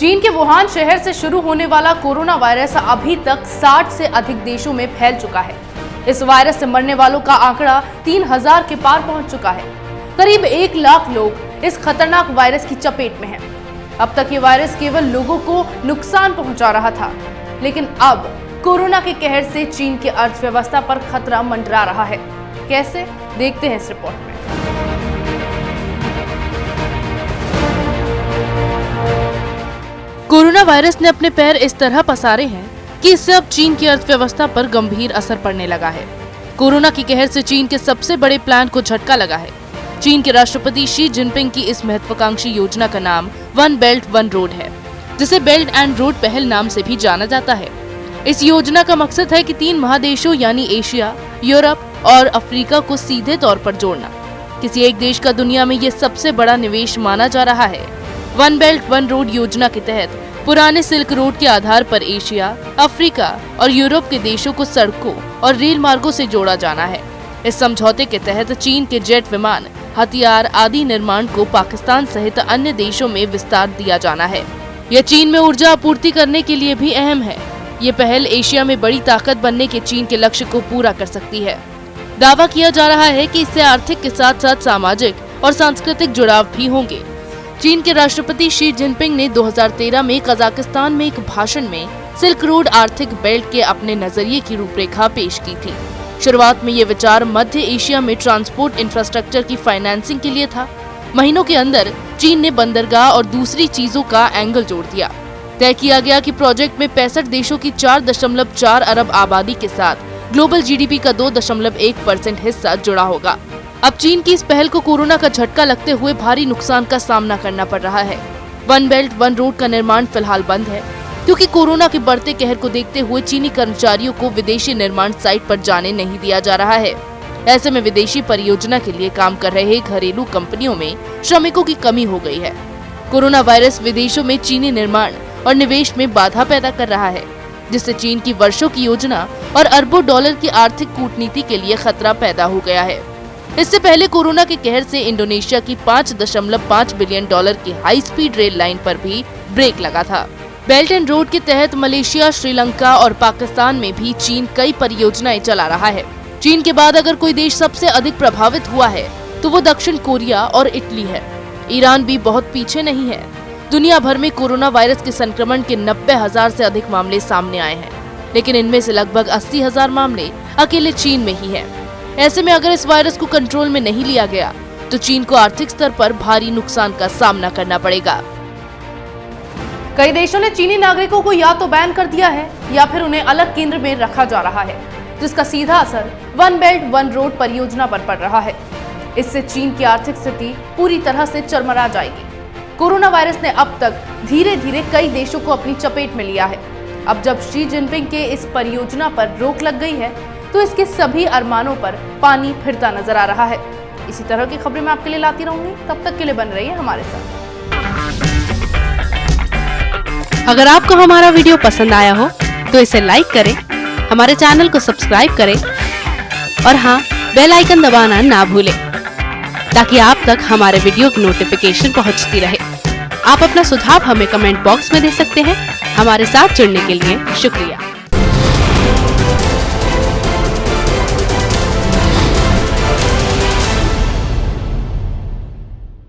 चीन के वुहान शहर से शुरू होने वाला कोरोना वायरस अभी तक 60 से अधिक देशों में फैल चुका है। इस वायरस से मरने वालों का आंकड़ा 3000 के पार पहुंच चुका है। करीब 1 लाख लोग इस खतरनाक वायरस की चपेट में हैं। अब तक ये वायरस केवल लोगों को नुकसान पहुंचा रहा था, लेकिन अब कोरोना के कहर से चीन की अर्थव्यवस्था पर खतरा मंडरा रहा है। कैसे, देखते हैं इस रिपोर्ट में। कोरोना वायरस ने अपने पैर इस तरह पसारे हैं कि इससे अब चीन की अर्थव्यवस्था पर गंभीर असर पड़ने लगा है। कोरोना की कहर से चीन के सबसे बड़े प्लान को झटका लगा है। चीन के राष्ट्रपति शी जिनपिंग की इस महत्वाकांक्षी योजना का नाम वन बेल्ट वन रोड है, जिसे बेल्ट एंड रोड पहल नाम से भी जाना जाता है। इस योजना का मकसद है कि 3 महादेशों यानी एशिया, यूरोप और अफ्रीका को सीधे तौर पर जोड़ना। किसी एक देश का दुनिया में ये सबसे बड़ा निवेश माना जा रहा है। वन बेल्ट वन रोड योजना के तहत पुराने सिल्क रोड के आधार पर एशिया, अफ्रीका और यूरोप के देशों को सड़कों और रेल मार्गों से जोड़ा जाना है। इस समझौते के तहत चीन के जेट विमान, हथियार आदि निर्माण को पाकिस्तान सहित अन्य देशों में विस्तार दिया जाना है। यह चीन में ऊर्जा आपूर्ति करने के लिए भी अहम है। ये पहल एशिया में बड़ी ताकत बनने के चीन के लक्ष्य को पूरा कर सकती है। दावा किया जा रहा है कि इससे आर्थिक के साथ साथ सामाजिक और सांस्कृतिक जुड़ाव भी होंगे। चीन के राष्ट्रपति शी जिनपिंग ने 2013 में कजाकिस्तान में एक भाषण में सिल्क रोड आर्थिक बेल्ट के अपने नजरिए की रूपरेखा पेश की थी। शुरुआत में ये विचार मध्य एशिया में ट्रांसपोर्ट इंफ्रास्ट्रक्चर की फाइनेंसिंग के लिए था। महीनों के अंदर चीन ने बंदरगाह और दूसरी चीजों का एंगल जोड़ दिया। तय किया गया कि प्रोजेक्ट में 65 देशों की 4.4 अरब आबादी के साथ ग्लोबल जीडीपी का 2.1% हिस्सा जुड़ा होगा। अब चीन की इस पहल को कोरोना का झटका लगते हुए भारी नुकसान का सामना करना पड़ रहा है। वन बेल्ट वन रोड का निर्माण फिलहाल बंद है, क्योंकि कोरोना के बढ़ते कहर को देखते हुए चीनी कर्मचारियों को विदेशी निर्माण साइट पर जाने नहीं दिया जा रहा है। ऐसे में विदेशी परियोजना के लिए काम कर रहे घरेलू कंपनियों में श्रमिकों की कमी हो गई है। कोरोना वायरस विदेशों में चीनी निर्माण और निवेश में बाधा पैदा कर रहा है, जिससे चीन की वर्षों की योजना और अरबों डॉलर की आर्थिक कूटनीति के लिए खतरा पैदा हो गया है। इससे पहले कोरोना के कहर से इंडोनेशिया की 5.5 बिलियन डॉलर की हाई स्पीड रेल लाइन पर भी ब्रेक लगा था। बेल्ट एंड रोड के तहत मलेशिया, श्रीलंका और पाकिस्तान में भी चीन कई परियोजनाएं चला रहा है। चीन के बाद अगर कोई देश सबसे अधिक प्रभावित हुआ है तो वो दक्षिण कोरिया और इटली है। ईरान भी बहुत पीछे नहीं है। दुनिया भर में कोरोना वायरस के संक्रमण के 90,000 से अधिक मामले सामने आए हैं, लेकिन इनमें से लगभग 80,000 मामले अकेले चीन में ही है। ऐसे में अगर इस वायरस को कंट्रोल में नहीं लिया गया तो चीन को आर्थिक स्तर पर भारी नुकसान का सामना करना पड़ेगा। कई देशों ने चीनी नागरिकों को या तो बैन कर दिया है या फिर उन्हें अलग केंद्र में रखा जा रहा है, जिसका सीधा असर वन बेल्ट वन रोड परियोजना पर पड़ रहा है। इससे चीन की आर्थिक स्थिति पूरी तरह से चरमरा जाएगी। कोरोना वायरस ने अब तक धीरे धीरे कई देशों को अपनी चपेट में लिया है। अब जब शी जिनपिंग के इस परियोजना पर रोक लग गई है तो इसके सभी अरमानों पर पानी फिरता नजर आ रहा है। इसी तरह की खबरें मैं आपके लिए लाती रहूंगी। तब तक के लिए बन रही है हमारे साथ। अगर आपको हमारा वीडियो पसंद आया हो तो इसे लाइक करें, हमारे चैनल को सब्सक्राइब करें और हाँ, बेल आइकन दबाना ना भूलें, ताकि आप तक हमारे वीडियो की नोटिफिकेशन पहुंचती रहे। आप अपना सुझाव हमें कमेंट बॉक्स में दे सकते हैं। हमारे साथ जुड़ने के लिए शुक्रिया।